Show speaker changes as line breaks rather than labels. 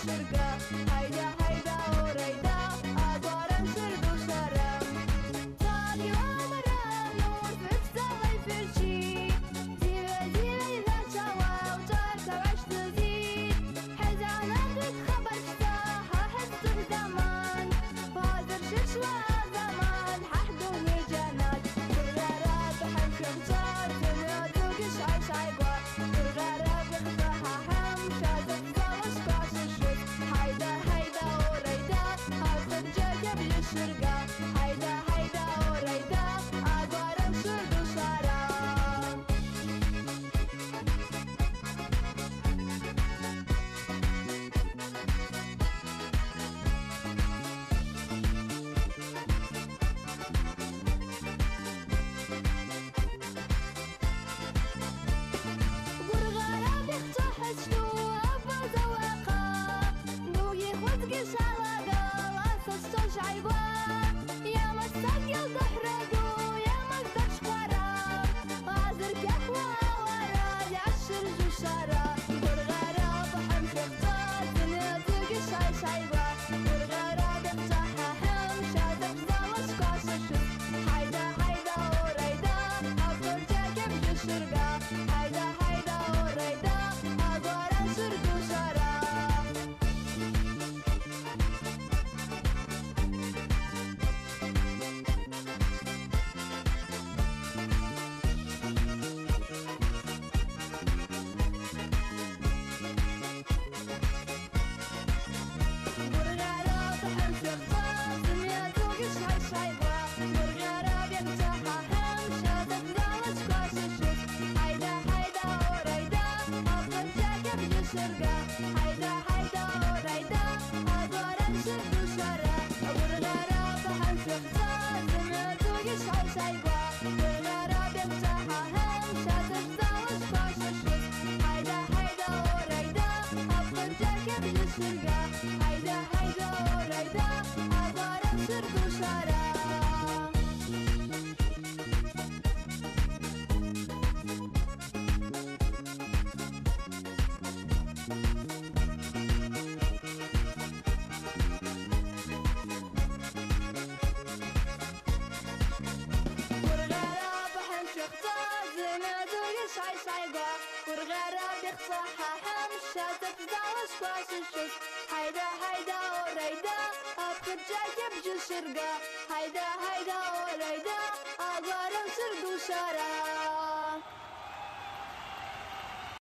بشرقة هيدا هيدا وريدا أدوارا سرد وشرم طالي ومرام نور في السغي فرشي زيبا زيبا إذا شوا وجارك وعش تزيد حزانا تتخبر شتاها حسه زمان وهذا الششوى زمان ححدوني جنات بالغراب حمشي بجار تنادوكش عيش عيقوار بالغراب يخطاها حمشة تتزوج كاش الشوك هيدا هيدا وريدا أخذ جاكب للشرقة هيدا هيدا وريدا أدوارا سرد وشرم بالغراب يخطح شتو أبا زواقا دوي خذ شعلقا واسس عيبا يا مستقل ضحرقو يا مصدر شقرا عذر كفوا ورا يعشر جوشارا بالغراب حمشي اختار تنادق شعيش عيبا بالغراب يفتحها حمشة تتزوج كاش الشوك هيدا هيدا وريدا أفضل جاكب جشرقا هيدا هيدا وريدا أدوارا سرد وشرم بالغراب حمشي اختار تنادق شعيش عيبا بالغراب يفتحها حمشة تتزوج كاش الشوك هيدا هيدا وريدا أفضل جاكب جشرقا هيدا هيدا وريدا أدوارا سرد وشرم بالغراب حمشي اختار تنادق شعيش عيبا بالغراب يفتحها حمشة تتزوج كاش الشوك هيدا هيدا وريدا أفضل جاكب جشرقا هيدا هيدا وريدا أدوارا سرد وشرم بالغراب حمشي اختار زنادوق شعيش عيقا بالغراب يخصحها حمشة تتزوج كاش الشوك هيدا هيدا وريدا أفخد جاكب جشرقا هيدا هيدا وريدا أدوارا سرد وشرم